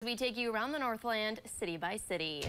We take you around the Northland, city by city.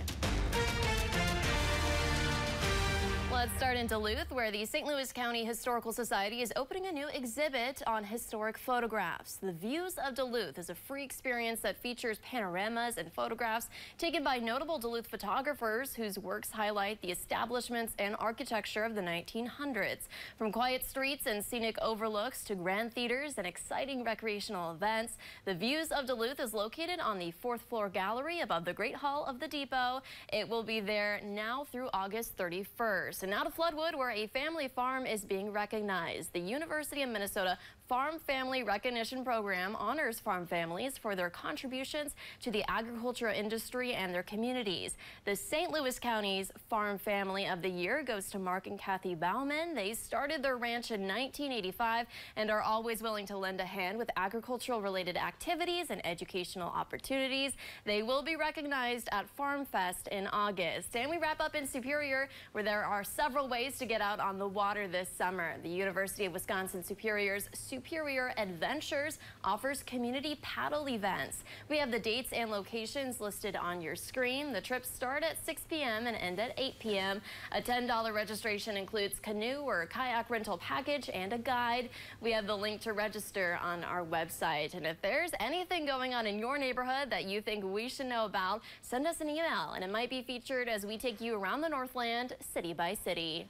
Let's start in Duluth, where the St. Louis County Historical Society is opening a new exhibit on historic photographs. The Views of Duluth is a free experience that features panoramas and photographs taken by notable Duluth photographers whose works highlight the establishments and architecture of the 1900s. From quiet streets and scenic overlooks to grand theaters and exciting recreational events, the Views of Duluth is located on the 4th floor gallery above the Great Hall of the Depot. It will be there now through August 31st. And now to Floodwood, where a family farm is being recognized. The University of Minnesota Farm Family Recognition Program honors farm families for their contributions to the agricultural industry and their communities. The St. Louis County's Farm Family of the Year goes to Mark and Kathy Bauman. They started their ranch in 1985 and are always willing to lend a hand with agricultural related activities and educational opportunities. They will be recognized at Farm Fest in August. And we wrap up in Superior, where there are several ways to get out on the water this summer. The University of Wisconsin Superior's Superior Adventures offers community paddle events. We have the dates and locations listed on your screen. The trips start at 6 p.m. and end at 8 p.m. A $10 registration includes canoe or kayak rental package and a guide. We have the link to register on our website. And if there's anything going on in your neighborhood that you think we should know about, send us an email and it might be featured as we take you around the Northland, city by city.